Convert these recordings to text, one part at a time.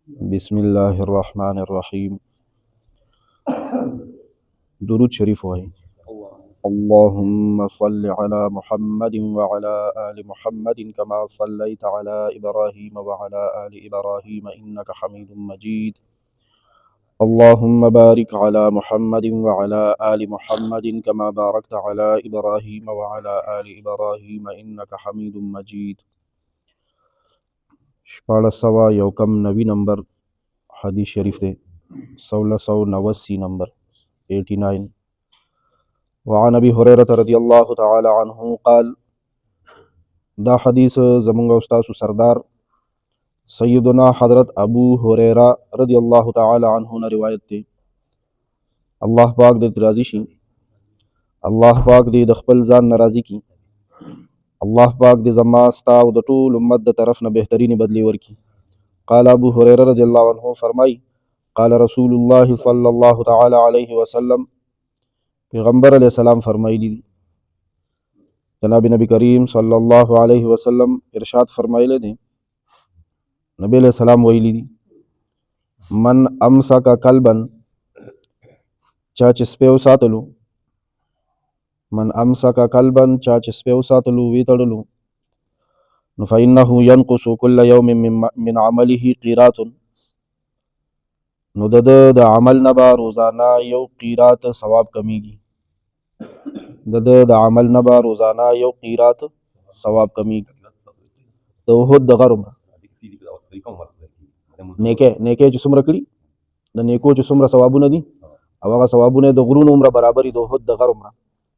बिस्मिल्लाहिर्रहमानिर्रहीम। दुरूद शरीफ वाही। अल्लाहुम्मा सल्लि अला मुहम्मदिन व अला आलि मुहम्मदिन कमा सल्लैता अला इब्राहीम व अला आलि इब्राहीम इन्नका हमीदुम मजीद। अल्लाहुम्मा बारिक अला मुहम्मदिन व अला आलि मुहम्मदिन कमा बारकता अला इब्राहीम व अला आलि इब्राहीम इन्नका हमीदुम मजीद। 1691 नंबर हदीस शरीफ है। 1689 नंबर 89। वअन अबी हुरैरह रज़ियल्लाहु तआला अन्हु क़ाल, दा हदीस ज़मुंगा उस्ताद सरदार सैयदना हज़रत अबू हुरैरा रज़ियल्लाहु तआला अन्हु ने रिवायत थी। अल्लाह पाक दे राज़ी शी, अल्लाह पाक दे खपल ज़ान नाराज़ी की, अल्लाह पाक दे ज़मा स्ता व द टूल उम्मत द तरफ न बेहतरीन बदली वर्की। क़ाल अबू हुरैरा रज़ियल्लाहु अन्हु फरमाई, क़ाल रसूलुल्लाह सल्लल्लाहु तआला अलैहि वसल्लम, पैगम्बर अलैहिस्सलाम फरमाई दी, जनाब नबी करीम सल्लल्लाहु अलैहि वसल्लम इरशाद फरमाइले थे। नबी अलैहिस्सलाम वही दी, मन अमसका कल्बन चा चिस्पेव सातलू, मन अमसका कल्बन चा चिस्पेव सातलू वीतड़लू फ़इन्नहु यनक़ुसु कुल्ल यौमिन मिन अमलिही क़ीरातुन, नुदद द अमल नबा रोज़ाना यौ क़ीरात सवाब कमीगी। दद द अमल नबा रोज़ाना यौ क़ीरात सवाब कमीगी। तो हुद दगरुम नेके नेके चुसुमरा कड़ी द नेको चुसुमरा सवाबु नदी अवागा सवाबु ने द गुरुन उम्र बराबरी दो हुद दगरुम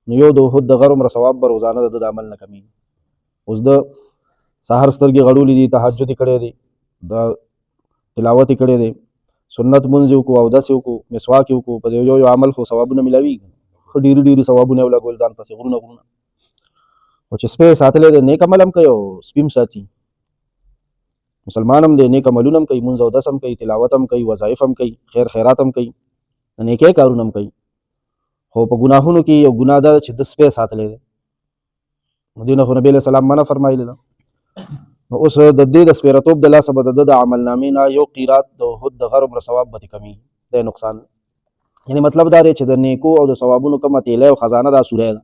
यो दो हुद दगरुम सवाब रोज़ाना दद अमल न कमीगी। उस द सहर स्तरगी गड़ूली दी, तहज्जुद कड़े दी, द तिलावत कड़े दे, सुन्नत मुंज़ को अवदस को मिसवाक को पदे यो अमल को सवाबु न मिलावी डीरी डीरी सवाबु ने गोल जान पसे गुरुना गुरुना वो चिस्पे सातले दे नेक अमलम कयो स्पीम साथी मुसलमानम दे नेक अमलुनम कई मुंज़ अवदसम कई तिलावतम कई वज़ाइफम कई खैर खैरातम कई नेके कारुनम कई हो प गुनाहुनु की यो गुनादा छिदस पे सातले दे मदीना खो नबी अलैहि सलाम मना फरमाई लेना उस दद्दे दस पे रतोब दला सब दद अमल नामी ना यो क़ीरात दो हुद दगरुम सवाब बति कमी दे नुकसान। यानी मतलब दारे च द नेको और द सवाबुनु कम तेले खजाना दा सुरे दा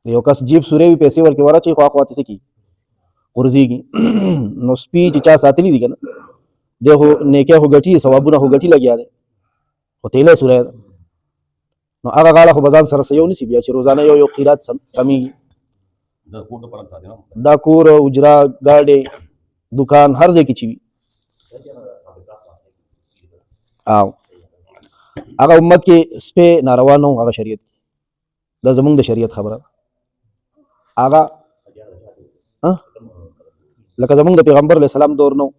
यो कस जीप सुरे भी पैसे वर के वरा ची ख्वा ख्वाति से की कुर्जी की नो स्पी चा सातली दी ना देखो नेके हो गठी सवाबुना हो गठी लगिया दे हो तेले सुरे दा नो आगा गाला हो बजान सर से यो नहीं बिया ची रोजाना यो यो क़ीरात सम कमी दा कोर उजरा गाड़े दुकान हर जगह की आओ आगा उम्मत के इस पे नारवा न हो आगा शरीयत की द ज़मुंग द शरीयत खबर आगा लका ज़मुंग द पैगम्बर अलैहिस्सलाम दौर नो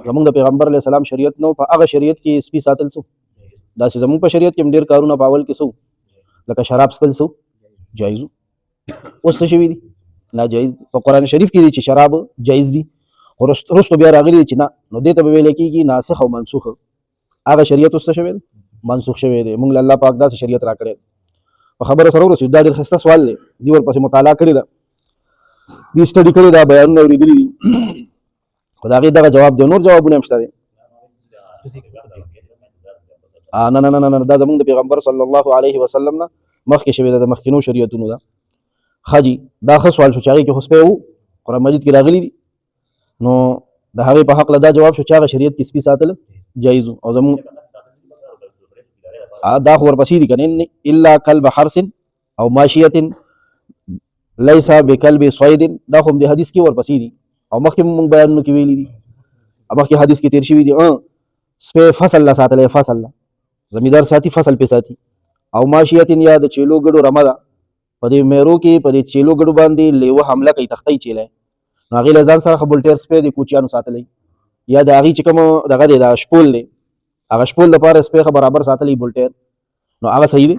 ज़मुंग द पैगम्बर अलैहिस्सलाम शरीयत नो आगा शरीयत की इस पी सातल सु दासी ज़मुंग पर शरीयत के मडेर कारुना पावल के सु लका शराब स्कल सु जायज़ु उस शवी दी ना जायज़ तो कुरान शरीफ की दी शराब जायज़ दी और रुस्त बिया रागली दी ना नो दे तब वेले की नासिख और मनसूख आगा शरीयत उस शवे मनसूख शवे दे मुंग अल्लाह पाक दा से शरीयत रा करे खबर सरो सिद्धा दिल खस्ता सवाल ले दीवर पासे मुताला करी दा दी स्टडी करी दा बयान नवरी दिली खुदा के दा जवाब दे नूर जवाब ने मस्ता दे ना ना ना ना दा ज़मुंग द पैगम्बर सल्लल्लाहु अलैहि वसल्लम ना मख के शवे दा मखकिनो शरीयत नु दा हाजी दा ख सवाल सोचाई के हुस्पे वो कुरान मजिद की रागली दी नो दा हगे पे हक लदा जवाब सोचा शरीयत किस भी सातल जायज़ और ज़मुंग दा खबर पसीदी कने इल्ला कल्ब हरसिन और माशियतिन लैसा बिकल्ब स्वैदिन दा खम दे हदीस की वर पसीदी और मख मुंग बयान की वेली दी अब की हदीस की तिरशी दी स्पे फसल ला सातले फसल ला जमींदार साथी फसल पे साथी और माशियतिन याद चेलो गडो रमदा पदे मेरो की पदे चेलो गडो बांधी लेव हमला कई तख्तई चेला नागी लजान सा बुलटेर स्पे दे कुचियानु सातले या दागी चिकम दगा दे दा शपोल ले आगा शपोल द पार स्पे बराबर सातली बुलटेर नो आगा सही दे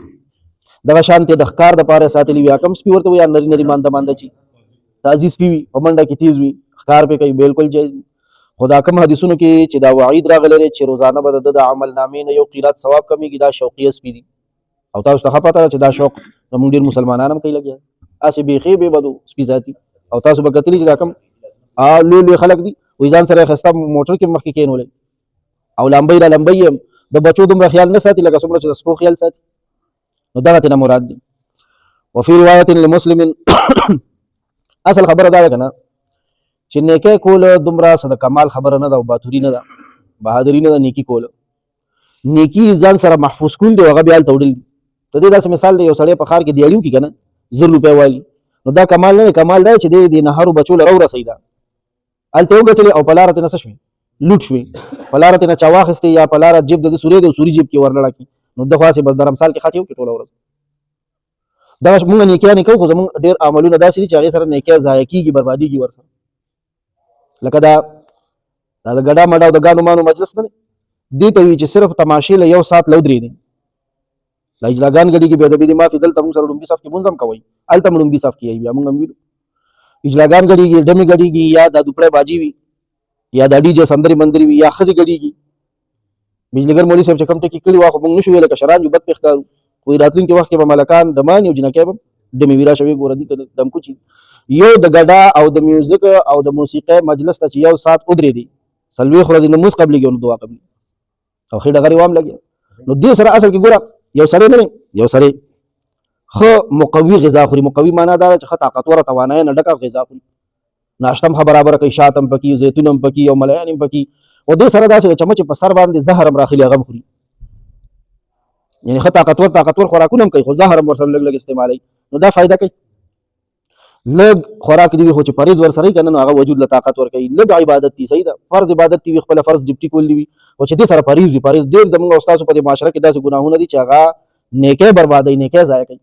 दगा शांति दखकार द पार सातली वी कम स्पी वरतो या नरी नरी मानदा मानदा ची ताजीज पी पमंडा की तीज वी खकार पे कई बिल्कुल जायज खुदा कम हदीसुन के चिदा वाईद रागले चे रोजाना बद द अमल नामे न यो क़ीरात सवाब कमी की दा शौकियस पी दी और ता उस पता चिदा शौक मुंडीर मुसलमानानम कई लगे आसे बेखे बे बदो स्पी जाती और ता सुबह कतली चिदा कम आ ले ले खलक दी وې ځان سره خسته موټر کې مخکې کېنولې او لامبۍ را لامبۍ یم د بچو دومره خیال نه ساتي لکه څومره چې د سپو خیال ساتي نو دغه تېنه مراد دي وفي روایت لمسلم اصل خبره دا ده که نه چې نیکۍ کول دومره څه د کمال خبره نه ده او بهادري نه ده بهادري نه ده نیکي کول نیکي ځان سره محفوظ کول دی او هغه بیا هلته وړل دي د دې داسې مثال دی یو سړی په ښار کې دیاړي وکړي که نه 1000 روپۍ والي نو دا کمال نه دی کمال دا چې د نهرو بچو له راورسوي دا هلته وګټلې او په لاره تېنه څه شوې لوټ شوې په لاره تېنه چا واخېستې یا په لاره جیب د ده سورې دی او سوري جیب کې ورلړه کړي نو ده خو هسې بس درمسال کې خټې وکړي ټوله ورځ دغه مونږ نیکیانې کوو خو زمونږ ډېر عملونه داسې دي چې هغې سره نیکۍ ضایع کېږي بربادېږي ورسره لکه دا د ګډا مډا او د ګانو مانو مجلس نه دی دې ته وي چې صرف تماشې له 1 ساعت له ودرېدې دي دا اجلاګان ګډېږي بې ادبي د مافي دلته مونږ سره لومبي صف کې مونځ هم کوئ هلته هم لومبي صف کې بیا مونږ هم وینو اجلاګان ګډېږي ډمې ګډېږي یا دا دوپړی باجي وي یا دا ډیجه سندرې مندرې وي یا ښځې ګډېږي بجلیګر مولوي صاحب چې کوم ټکي کړي وه خو مونږ نه شو ویلی که شران یو بد پې ښکارو وایي راتلونکي وخت کې به ملکان ډمان او جنکۍ به ډمې وي راشه ویې ګوره دي که ډمکوچي یو د ګډا او د میوزیک او د موسیقۍ مجلس ته چې 1 ساعت ودرېدې 40 ورځې لمونځ قبلېږي او نه دعا قبلېږي او ښې ډغرې وام لګیا نو دې سره اصل کې ګوره یو سړی نه دی یو سړی ښه مقوي غذا خوري مقوي معنا دا ده چې ښه طاقتوره توانایۍ نه ډکه غذا خوري ناشته هم ښه برابره کوي شات هم پکې زیتون هم پکې او ملیان هم پکې او دې سره داسې د چمچ په سر باندې زهر هم راخلي هغه هم خوري یعنې ښه طاقتور خوراکونه هم کوي خو زهر هم ورسره لږ لږ استعمالوي نو دا فایده کوي لږ خوراک دی خو چې پرهیز ورسره وي که نه نو هغه وجود له طاقت ورکوي لږ عبادت دي صحیح ده فرض عبادت دي وي خپله فرض ډیوټي کول دي وي خو چې دې سره پرهیز وي پرهیز ډېر زموږ او ستاسو په دې معاشره کې داسې ګناهونه دي چې هغه نیکۍ بربادوي نیکۍ ضایع کوي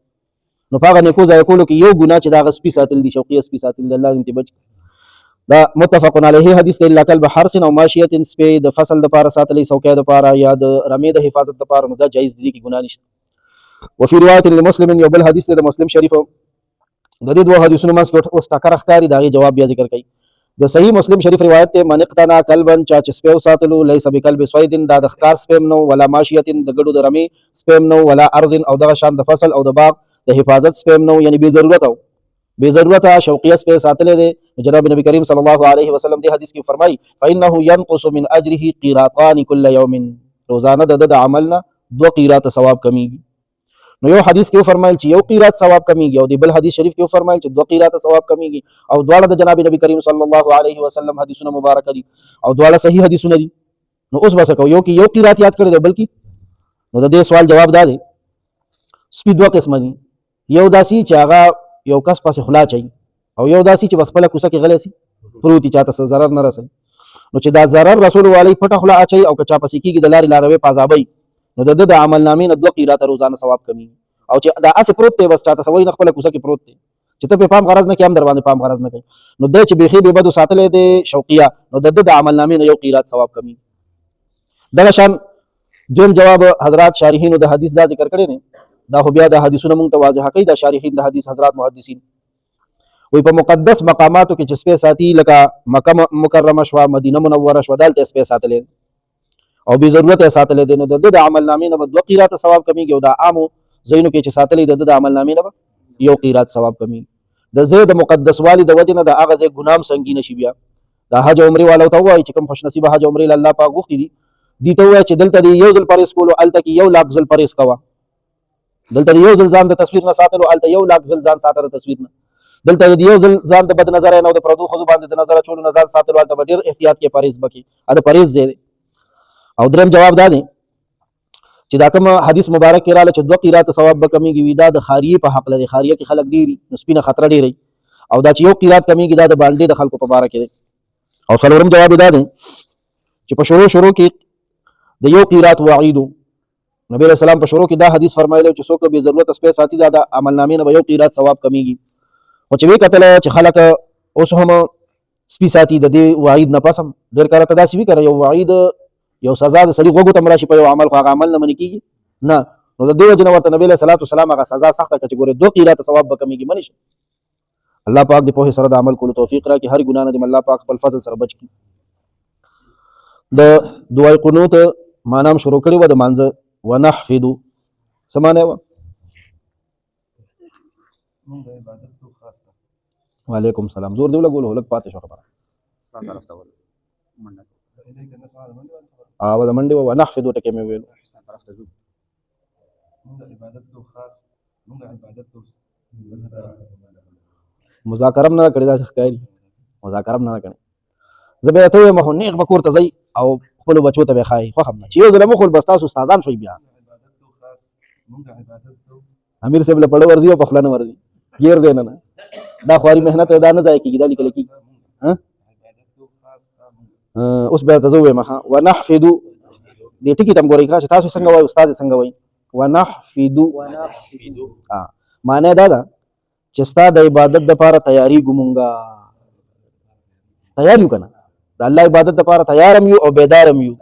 نو په هغه نیکو ضایع کولو کې یو ګناه چې د هغه سپي ساتل دي شوقیه سپي ساتل د الله دې بچ دا متفق علیه حدیث دی الا کلب حرس او ماشیه سپي د فصل دپاره ساتلی څوکۍ دپاره یا د رمې د حفاظت دپاره نو دا جایز دي کې ګناه نشته وفي روایت لمسلم یو بل حدیث دی د مسلم شریف د دې دوه حدیثونو منځ کې اوس ټکر ښکاري د هغې جواب بیا ذکر کوي د صحیح مسلم شریف روایت دی من اقتنا کلبا چا چې سپی وساتلو لیس بکلب صیدن دا د ښکار سپیم نو ولا ماشیة د ګډو د رمې سپیم نو ولا ارض او دغه شان د فصل او د باغ د حفاظت سپیم نو یعنی بې ضرورت او بې ضرورته شوقیه سپی ساتلی دی جناب نبی کریم صلی الله علیه وسلم دې حدیث کې فرمایي فانه ينقص من اجره قیراطان کل یوم روزانه د د عمل نه 2 قیراط ثواب کمیږي نو یو حدیث کې فرمایل چې یو قیراط ثواب کمیږي او د بل حدیث شریف کې فرمایل چې 2 قیراط ثواب کمیږي او دواړه د جناب نبی کریم صلی الله علیه وسلم حدیثونه مبارک دي او دواړه صحیح حدیثونه دي نو اوس بس کو یو کې یو قیراط یاد کړی دی بلکې نو د دې سوال جواب دا دی سپي 2 قسمه دي یو داسي چې هغه یو کس پسې خلا چي او یو داسي چې بس خپله کوڅه کې غلی سي پروتي چاته څه ضرر نه رسوي نو چې دا ضرر رسول والی پټه خوله اچوي او که چا پسې کېږي د لارې لاروی په عذابوي نو د ده د عمل نامې نه 2 قیراطه روزانه ثواب کمیږي او چې دا هسې پروت دی بس چاته څه وایي نه خپله کوڅه کې پروت دی چې ته پې پام غرض نه کړې هم در باندې پام غرض نه کوي نو دی چې بیخي بې بدو ساتلی دی شوقیه نو د ده د عمل نامې نه 1 قیراط ثواب کمیږي دغه شان دویم جواب حضرات شارحینو د حدیث دا ذکر کړی دی دا خو بیا د حدیثونه مونږ ته واضحه کوي دا شارحین د حدیث حضرات محدثین وی په مقدس مقاماتو کې چې سپی ساتي لکه مکه مکرمه شوه مدینه منوره شوه دلته سپی ساتلی او بې ضرورت یې ساتلی دی نو د ده د عمل نامې نه به 2 قیراطه ثواب کمیږي او د عامو ځایونو کې چې ساتلی د ده د عمل نامې نه به 1 قیراط ثواب کمیږي د ځای د مقدس والي د وجې نه د هغه ځای ګناه هم سنګینه شي بیا د حج او عمرې والو ته ووایي چې کوم خوشنصیبه حج او عمرې له الله پاک غوښتي دي دې ته ووایي چې دلته دې یو ځل پرهیز کولو هلته کې 1 لاک ځل پرهیز کوه دلته یو ځل ځان د تصویر نه ساتلو هلته 1 لاک ځل ځان ساته د تصویر نه دلته یو ځل ځان د بد نظره نه او د پردو ښځو باندې د نظر اچولو نه ځان ساتلو هلته به ډېر احتیاط کې پرهیز به کوي د پرهیز ځای دی او دریم جواب دا دی چې دا کوم حدیث مبارک کې راغله چې 2 قیراط ثواب به کمیږي وي دا د خاریې په حق لري خاریه کې خلک ډېري نو سپینه خطره ډېري او دا چې 1 قیراط کمیږي دا د بالډې د خلکو په باره کې دی او څلورم جواب دا دی چې په شروع کې د 1 قیراط وعیدو نبی علیہ السلام په شروع کې دا حدیث فرمایلی چې څوک بې ضرورت سپی ساتي دا د عمل نامې نه به 1 قیراط ثواب کمیږي خو چې ویې کتله چې خلک اوس هم سپي ساتي د دې وعید نه پس هم ډېر کله ته داسې وي که یو وعید یو سزا د سړي غوږو ته م راشي په یو عمل خو هغه عمل نه منې کېږي نه نو د دې وجې نه ورته نبي علیه صلات وسلام هغه سزا سخته کړه چې ګورې 2 قیراطه ثواب به کمیږي منې شي الله پاک د پوهې سره د عمل کولو توفیق راکړي هر ګناه نه دې الله پاک خپل فضل سره بچ کړي د دعای قنوت معنا هم شروع کړې وه د مانځه ونحفظو څه معنی وه وعلیکم السلام زور دی ولګولو لږ پاتې شو خبره او د منډه ونحفظ ټکه مې ویل مذاکره نه کړی دا ښکاری مذاکره نه کړی زه به ته وایم خو نیغ به کور ته ځئ او خپلو بچو ته به یې ښایي خوښ هم نه چې یو ځله مخول بس تاسو استادان شوئ بیا امیر صاحب له پړه ورځي او په خوله نه ورځي ګیر دی نه دا خواري محنت دا نه ضایع کېږي دا لیکل کېږي اوس بیا ته زه ووایم ونحفظ دې ټکي ته م ګورئ چې تاسو څنګه وایي استاد څنګه وایي ونحفظ معنی دا ده چې ستا د عبادت دپاره تیاریږو مونږه تیار یو که نه د الله عبادت دپاره تیار هم یو او بیدار هم یو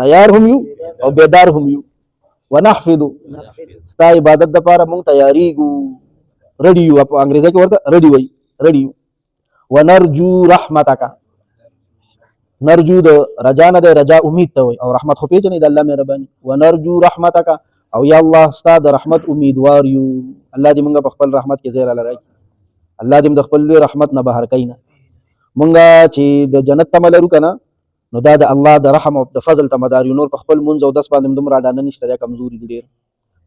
تیار هم یو او بیدار هم یو ونحفظ ستا عبادت دپاره مونږ تیاریږو رډي یو په انګریزي کې ورته رډي وایي رډي یو ونرجو رحمتک نرجو د رجا نه دی رجا امید ته وایي او رحمت خو پېژنئ د الله مهرباني ونرجو رحمتک او یا الله ستا د رحمت امیدوار یو الله دې مونږ په خپل رحمت کې ځای راله راکړي الله دې د خپل لوی رحمت نه بهر کوي نه مونږ چې د جنت تمه لرو که نه نو دا د الله د رحم او د فضل تمه دار یو نور په خپل مونځ او دس باندې هم دومره اډانه نشته دی کمزوري دي ډېر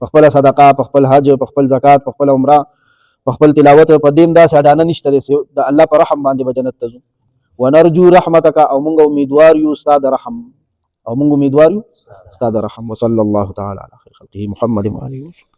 په خپله صدقه په خپل حج په خپل زکات په خپل عمره په خپل تلاوت په دې هم داسې اډانه نشته دی د الله په رحم باندې به جنت ته ځو ونرجو رحمتک او مونږ امیدوار یو ستا د رحم او مونږ امیدوار یو ستا د رحم وصلی الله تعالی علی خیر خلقه محمد و آله